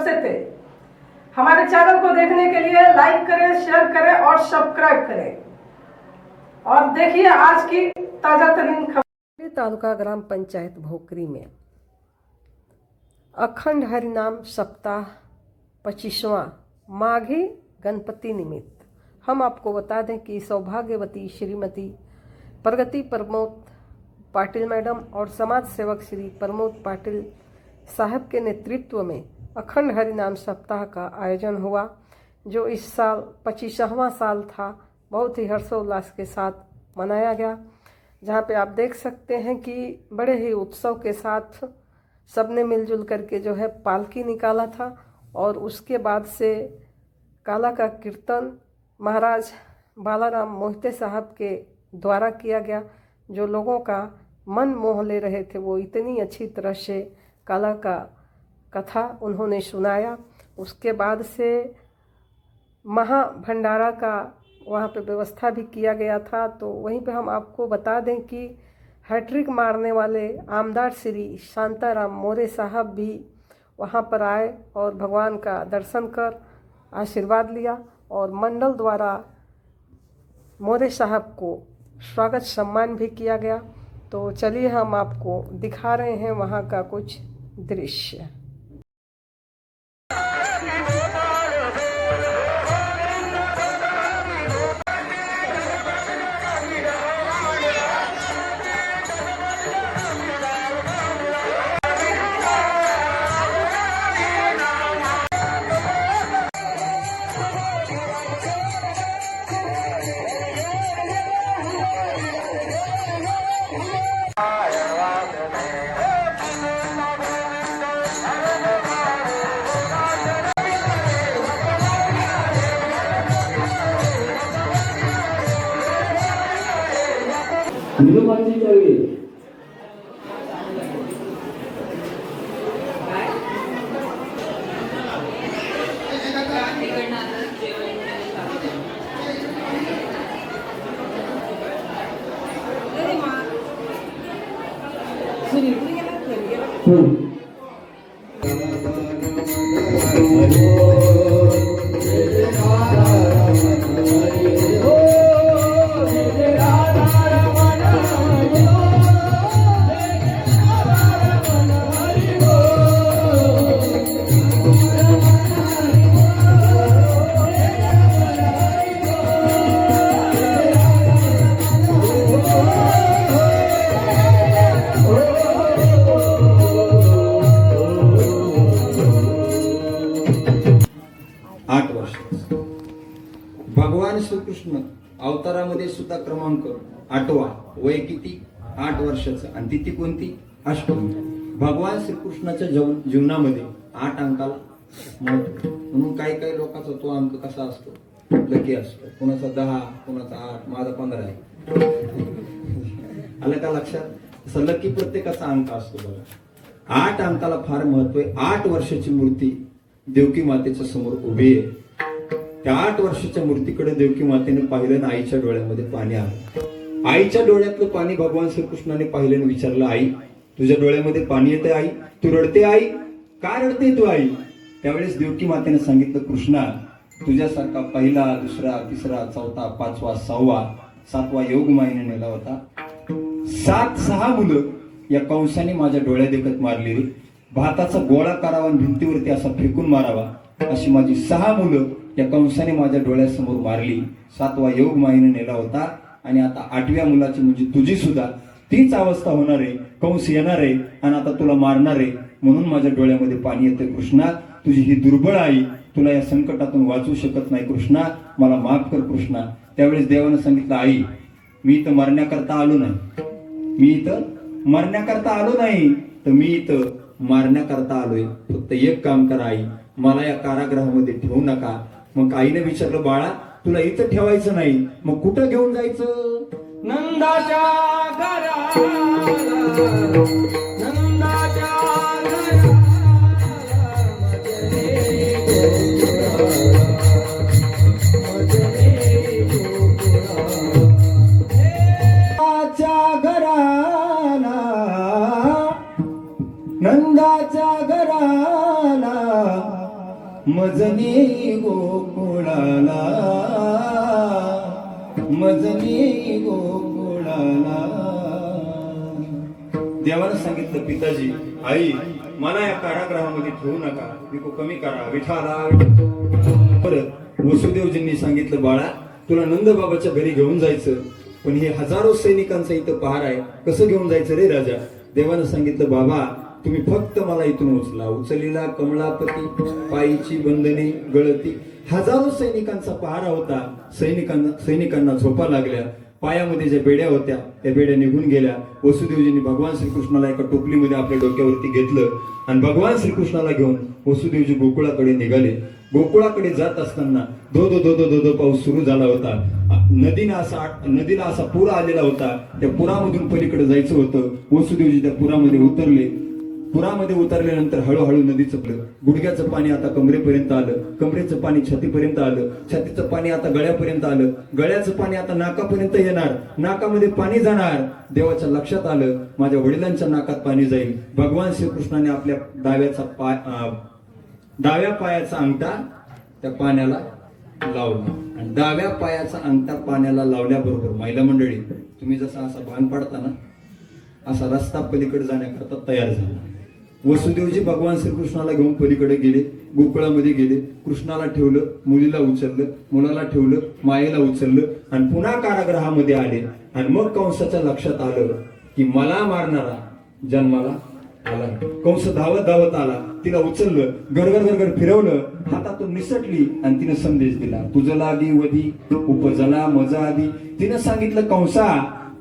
नमस्ते। हमारे चैनल को देखने के लिए लाइक करें, शेयर करें और सब्सक्राइब करें और देखिए आज की ताजा तरीन खबर। तालुका ग्राम पंचायत भोकरी में अखंड हरिनाम सप्ताह 25वां माघी गणपति निमित्त हम आपको बता दें कि सौभाग्यवती श्रीमती प्रगति प्रमोद पाटिल मैडम और समाज सेवक श्री प्रमोद पाटिल साहब के नेतृत्व में अखंड हरिनाम सप्ताह का आयोजन हुआ, जो इस साल 25वां साल था। बहुत ही हर्षोल्लास के साथ मनाया गया, जहाँ पे आप देख सकते हैं कि बड़े ही उत्सव के साथ सबने मिलजुल करके जो है पालकी निकाला था और उसके बाद से काला का कीर्तन महाराज बालाराम मोहिते साहब के द्वारा किया गया, जो लोगों का मन मोह ले रहे थे। वो इतनी अच्छी तरह से काला का कथा उन्होंने सुनाया। उसके बाद से महाभंडारा का वहाँ पे व्यवस्था भी किया गया था। तो वहीं पे हम आपको बता दें कि हैट्रिक मारने वाले आमदार श्री शांताराम मोरे साहब भी वहाँ पर आए और भगवान का दर्शन कर आशीर्वाद लिया और मंडल द्वारा मोरे साहब को स्वागत सम्मान भी किया गया। तो चलिए हम आपको दिखा रहे हैं वहाँ का कुछ दृश्य। निरुपाची चाहिए भगवान श्रीकृष्ण अवतारामध्ये सुद्धा क्रमांक 8वा, वय किती? 8 वर्षाचं आणि तिथी कोणती? अष्टमी. भगवान श्रीकृष्णाच्या जीवनामध्ये 8 अंकाला महत्व. म्हणून काही काही लोकांचा तो अंक कसा असतो? लकी असतो. कोणाचा 10, कोणाचा 8, माझा 15 आहे. आलं का लक्षात? तसं लकी प्रत्येकाचा अंक असतो बघा. 8 अंकाला फार महत्व आहे. 8 वर्षाची मूर्ती देवकी मातेच्या समोर उभी आहे. त्या 8 वर्षाच्या मूर्तीकडे देवकी मातेने पाहिलं आणि आईच्या डोळ्यामध्ये पाणी आलं. आईच्या डोळ्यातलं पाणी भगवान श्रीकृष्णाने पाहिलं आणि विचारलं, आई तुझ्या डोळ्यामध्ये पाणी येते आई? तू रडते आई? का रडते तू आई? त्यावेळेस देवकी मातेने सांगितलं, कृष्णा तुझ्यासारखा पहिला, दुसरा, तिसरा, चौथा, 5वा, 6वा, 7वा योग मायेने नेला होता. 6 मुलं या कंसाने माझ्या डोळ्या देखत मारली रे. भाताचा गोळा करावा आणि भिंतीवरती असा फेकून मारावा अशी माझी 6 मुलं या कंसाने माझ्या डोळ्यासमोर मारली. 7वा योग मायेने नेला होता आणि आता 8व्या मुलाची म्हणजे तुझी सुद्धा तीच अवस्था होणार आहे. कंस येणार आहे आणि आता तुला मारणार आहे. म्हणून माझ्या डोळ्यामध्ये पाणी येते. कृष्णा तुझी ही दुर्बळ आई तुला या संकटातून वाचू शकत नाही. कृष्णा मला माफ कर कृष्णा. त्यावेळेस देवानं सांगितलं, आई मी इथं मरण्याकरता आलो नाही. मी इथं मरण्याकरता आलो नाही, तर मी इथं मारण्याकरता आलोय. फक्त एक काम करा आई, मला या कारागृहामध्ये ठेवू नका. मग आईने विचारलं, बाळा तुला इथं ठेवायचं नाही, मग कुठं घेऊन जायचं? नंदाच्या घराला, नंदाच्या घराला. नंदाच्या घराला मजनी गोकुळाला, मजनी गोकुळाला. देवानं सांगितलं, पिताजी आई मला या कारागृहामध्ये ठेवू नका, विको कमी करा, विठाला. परत वसुदेवजींनी सांगितलं, बाळा तुला नंद बाबाच्या घरी घेऊन जायचं, पण हे हजारो सैनिकांचा इथं पहार आहे, कसं घेऊन जायचं रे राजा. देवानं सांगितलं, बाबा तुम्ही फक्त मला इथून उचला. उचलीला कमलापती, पायीची बंधने गळती. हजारो सैनिकांचा पहारा होता. सैनिकांना झोपा लागल्या. पायामध्ये ज्या बेड्या होत्या त्या बेड्या निघून गेल्या. वसुदेवजींनी भगवान श्रीकृष्णाला एका टोपलीमध्ये आपल्या डोक्यावरती घेतलं आणि भगवान श्रीकृष्णाला घेऊन वसुदेवजी गोकुळाकडे निघाले. गोकुळाकडे जात असताना धो धो धो धो धो धो पाऊस सुरू झाला होता. नदीला असा पूर आलेला होता. त्या पुरामधून पलीकडे जायचं होतं. वसुदेवजी त्या पुरामध्ये उतरले. पुरामध्ये उतरल्यानंतर हळूहळू नदीचं गुडघ्याचं पाणी आता कमरेपर्यंत आलं. कमरेचं पाणी छातीपर्यंत आलं. छातीचं पाणी आता गळ्यापर्यंत आलं. गळ्याचं पाणी आता नाकापर्यंत येणार. नाकामध्ये पाणी जाणार. देवाच्या लक्षात आलं, माझ्या वडिलांच्या नाकात पाणी जाईल. भगवान श्रीकृष्णाने आपल्या डाव्या पायाचा अंगठा त्या पाण्याला लावला आणि डाव्या पायाचा अंगठा पाण्याला लावल्याबरोबर महिला मंडळी तुम्ही जसा असा भान पाडता ना, असा रस्ता पलीकडे जाण्याकरता तयार झाला. वसुदेवजी भगवान श्रीकृष्णाला घेऊन पलीकडे गेले. गोकुळामध्ये गेले. कृष्णाला ठेवलं, मुलीला उचललं, मुलाला ठेवलं, मायेला उचललं आणि पुन्हा कारागृहामध्ये आले. आणि मग कंसाच्या लक्षात आलं की मला मारणारा जन्माला आला. कंस धावत धावत आला. तिला उचललं, गरगर गरगर फिरवलं, हातातून निसटली आणि तिने संदेश दिला, तुझं लागी वधी उपजला मजा आधी. तिनं सांगितलं, कंसा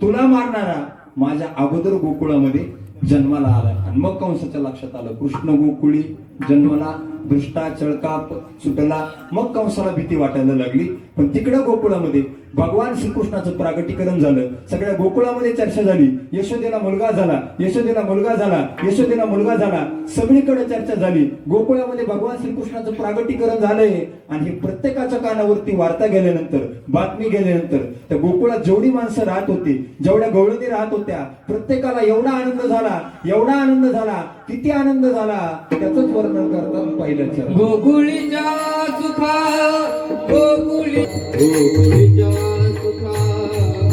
तुला मारणारा माझ्या अगोदर गोकुळामध्ये जन्माला आला. आणि मग कंसाच्या लक्षात आलं, कृष्ण गोकुळी जन्मला, दृष्टा चळकाप सुटला. मग कंसाला भीती वाटायला लागली. पण तिकडे गोकुळामध्ये भगवान श्रीकृष्णाचं प्रागटीकरण झालं. सगळ्या गोकुळामध्ये चर्चा झाली. यशोदेला मुलगा झाला, यशोदेला मुलगा झाला, यशोदेला मुलगा झाला. सगळीकडे चर्चा झाली. गोकुळामध्ये भगवान श्रीकृष्णाचं प्रागटीकरण झालंय. आणि हे प्रत्येकाच्या कानावरती वार्ता गेल्यानंतर, बातमी गेल्यानंतर त्या गोकुळात जेवढी माणसं राहत होती, जेवढ्या गवळणी राहत होत्या, प्रत्येकाला एवढा आनंद झाला, एवढा आनंद झाला. किती आनंद झाला त्याच वर्णन करतात पहिल्याच्या. गोकुळीच्या सुखा गोकुळी गोकुळीच्या सुखा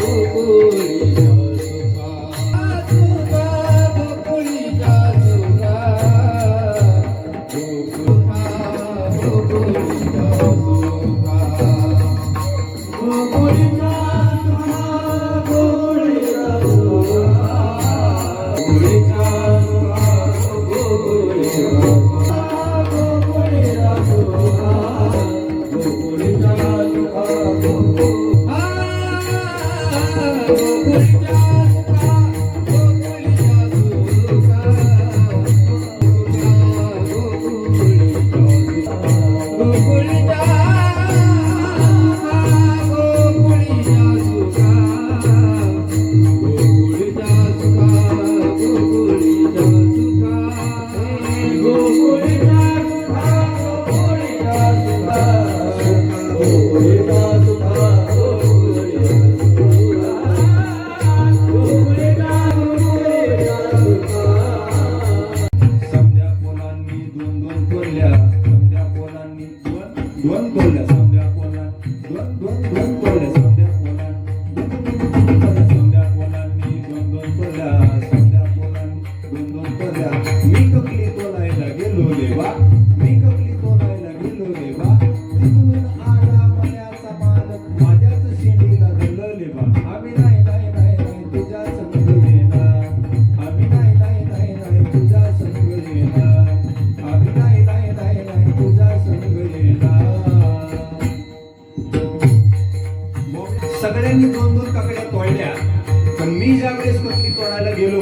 गोकुळीच्या सुखा गोकुळीच्या सुखा गोकुळीच्या गोकुळीच्या सुखा गोकुळीच्या सुखा गोकुळीच्या सगळ्यांनी दोन दोन काकड्या तोडल्या. पण मी ज्यावेळेस ककडी तोडायला गेलो,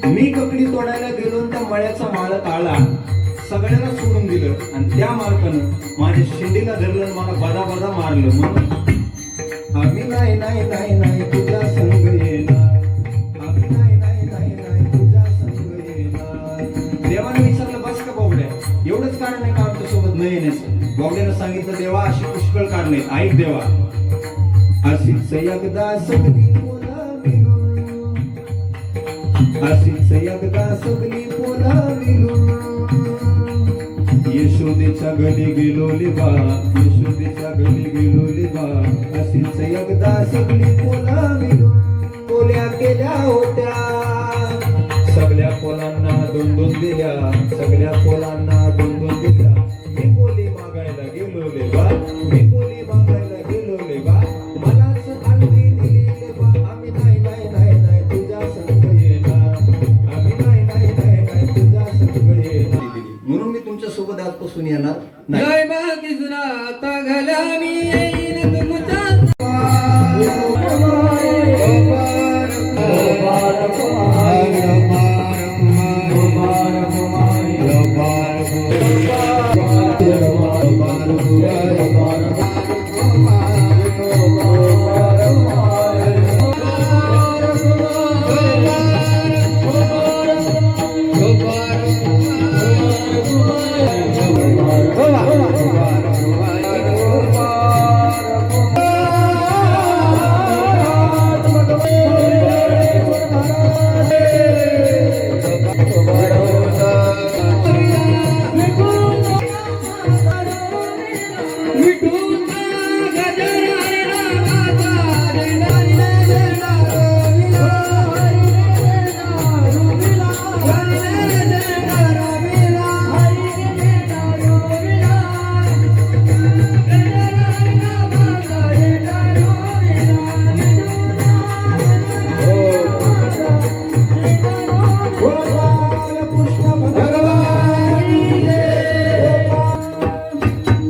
मी ककडी तोडायला गेलो त्या मळ्याचा मालक आला, सगळ्यांना सोडून दिलं आणि त्या मालकानं माझ्या शेंडीला धरलं, मला बदा बदा मारलं. म्हणून आम्ही नाही नाही नाही नाही तुझ्या संग येणार, आम्ही नाही नाही नाही नाही तुझ्या संग येणार. देवाने विचारलं, बस का बोबड्या, एवढंच कारण आहे का आमच्या सोबत न येण्याचं? बोबड्यानं सांगितलं, देवा अशी पुष्कळ कारणे, ऐक देवा. अशीच एकदा सगळी बोलाविलो, अशीच एकदा सगळी बोलाविलो, यशोदेच्या घरी गेलोली बा, यशोदेच्या घरी गेलोली बा, अशीच एकदा सगळी पोला मिळून पोल्या केल्या होत्या. सगळ्या पोलांना दोन दोन दिल्या, सगळ्या पोलांना दोन दोन दिल्या. मी पोली मागायला गेलोले बा, मी पोली मागायला गेलोले बा, मलाच अंगठी दिली बा. आम्ही नाही नाही नाही नाही तुझ्या संग येणार, आम्ही नाही नाही नाही नाही तुझ्या संग येणार. म्हणून मी तुमच्या सोबत आजपासून येणार नाही. जय बाकी सुना आता घाला मी येईन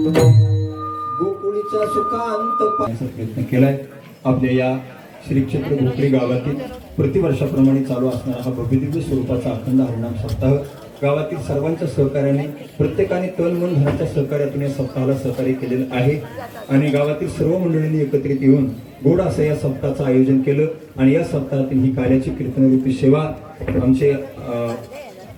तुमच्या गोकुळीच्या सुखांत प्रयत्न केलाय. आपल्या या श्री क्षेत्र गोकुळी गावातील प्रतिवर्षाप्रमाणे चालू असणारा हा भव्यदिव्य स्वरूपाचा अखंड हरिनाम सप्ताह गावातील सर्वांच्या सहकार्याने प्रत्येकाने तन मन धनाच्या सहकार्यातून या सप्ताहाला सहकार्य केलेलं आहे. आणि गावातील सर्व मंडळींनी एकत्रित येऊन गोड असं या सप्ताहाचं आयोजन केलं. आणि या सप्ताहातील ही कार्याची कीर्तनरूपी सेवा आमचे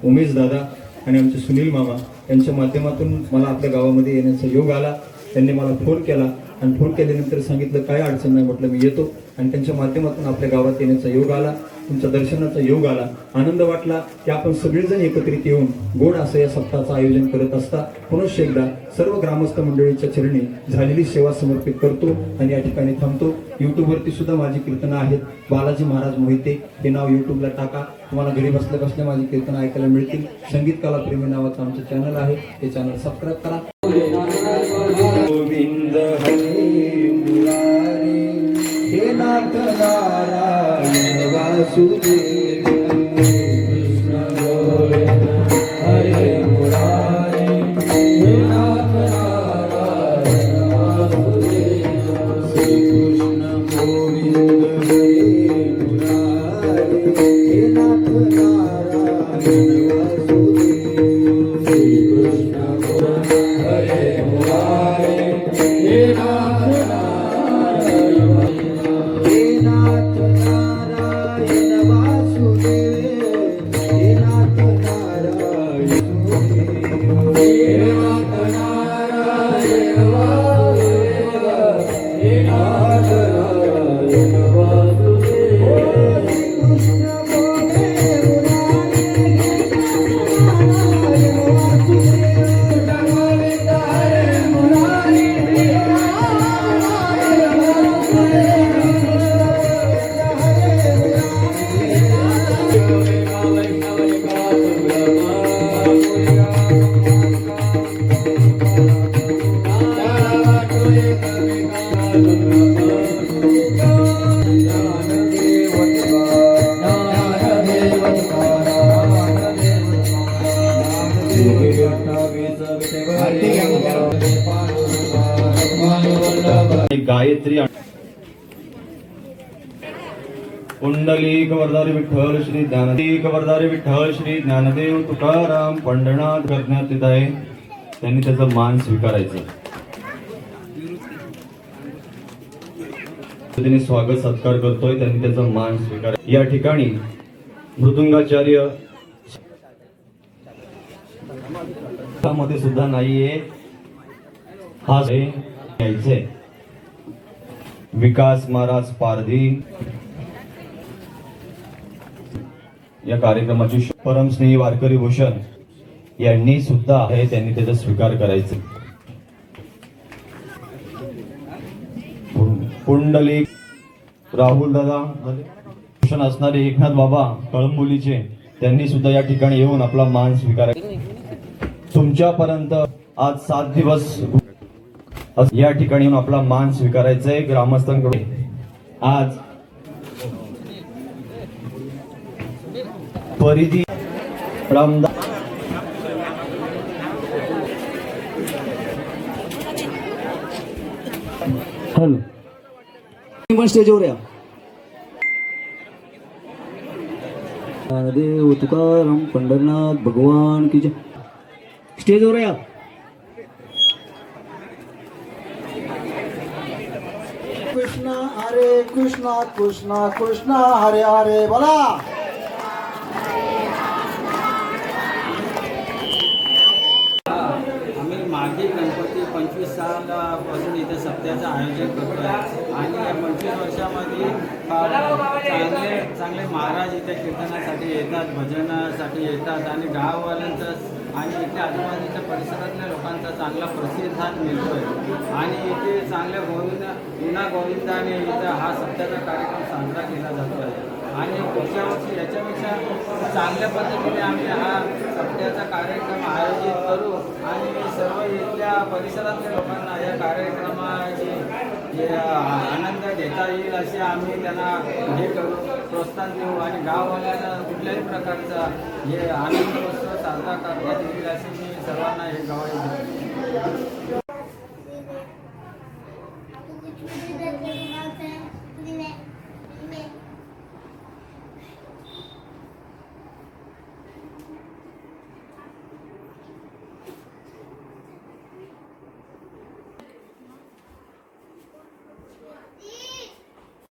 उमेश दादा आणि आमचे सुनील मामा यांच्या माध्यमातून मला आपल्या गावामध्ये येण्याचा योग आला. त्यांनी मला फोन केला आणि फोन केल्यानंतर सांगितलं काय अडचण नाही, म्हटलं मी येतो. आणि त्यांच्या माध्यमातून आपल्या गावात येण्याचा योग आला, तुमच्या दर्शनाचा योग आला. आनंद वाटला की आपण सगळेजण एकत्रित येऊन गोड असं या सप्ताहाचं आयोजन करत असता पुनश्च एकदा सर्व ग्रामस्थ मंडळीच्या चरणी झालेली सेवा समर्पित करतो आणि या ठिकाणी थांबतो. युट्यूबवरती सुद्धा माझी कीर्तनं आहेत. बालाजी महाराज मोहिते हे नाव युट्यूबला टाका, तुम्हाला घरी बसल्या बसल्या माझी कीर्तनं ऐकायला मिळतील. संगीत कला प्रेमी नावाचं आमचं चॅनल आहे, ते चॅनल सबस्क्राईब करा. गोविंद हरे मुरारी हे नाथ नारायण वासुदेव. कृष्ण गोविंद हरे मुरारी हे नाथ नारायण वासुदेव. श्री कृष्ण गोविंद हरे मुरारी हे नाथ नारायण वासुदेव. श्री कृष्ण गोविंद हरे मुरारी हे नाथ नारायण हे नाथ नारायण वासुदेव. हे नाथ नारायण हे नाथ नारायण वासुदेव. हे नाथ नारायण वासुदेव. कृष्ण गोविंद हरे मुरारी हे गायत्री पुंडलिक वरदारी विठ्ठल श्री ज्ञानदेव वरदारी विठ्ठल श्री ज्ञानदेव तुकाराम पंढरनाथ करण्यात येत आहे. त्यांनी त्याचं मान स्वीकारायचं. त्यांनी स्वागत सत्कार करतोय, त्यांनी त्याचा मान स्वीकार. या ठिकाणी मृदुंगाचार्य मध्ये सुद्धा नाहीये. हा यायचे विकास महाराज पारधी या कार्यक्रमाची परमस्नेही वारकरी भूषण यांनी सुद्धा आहे, त्यांनी त्याचा स्वीकार करायचा. पुंडलिक राहुल दादा भूषण असणारे एकनाथ बाबा कळंबोलीचे, त्यांनी सुद्धा या ठिकाणी येऊन आपला मान स्वीकारायचा. तुमच्यापर्यंत आज 7 दिवस या ठिकाणी येऊन आपला मान स्वीकारायचा आहे ग्रामस्थांकडून. आज परिधी रामदास हॅलो पण स्टेजवर या. देव तुकाराम पंढरनाथ भगवान की जय. स्टेजवर या. कृष्णा हरे कृष्णा कृष्णा कृष्णा हरे हरे बोला. आम्ही मागे गणपती 25 सालापासून इथे सप्त्याचं आयोजन करतो आहे आणि या 25 वर्षामध्ये चांगले महाराज इथे कीर्तनासाठी येतात, भजनासाठी येतात आणि गाववाल्यांचं आणि इथे आजूबाजूच्या परिसरातल्या लोकांचा चांगला प्रतिसाद मिळतो आहे आणि इथे चांगल्या गोविंदाने इथं हा सप्त्याचा कार्यक्रम साजरा केला जातो आहे आणि पुढच्या वर्षी याच्यापेक्षा चांगल्या पद्धतीने आम्ही हा सप्त्याचा कार्यक्रम आयोजित करू आणि सर्व इथल्या परिसरातल्या लोकांना या कार्यक्रमाची आनंद घेता येईल असे आम्ही त्यांना हे करू, प्रोत्साहन देऊ आणि गाववाल्यांना कुठल्याही प्रकारचा हे आनंद उत्सव साजरा करण्यात येईल असे मी सर्वांना हे ग्वाही देतो.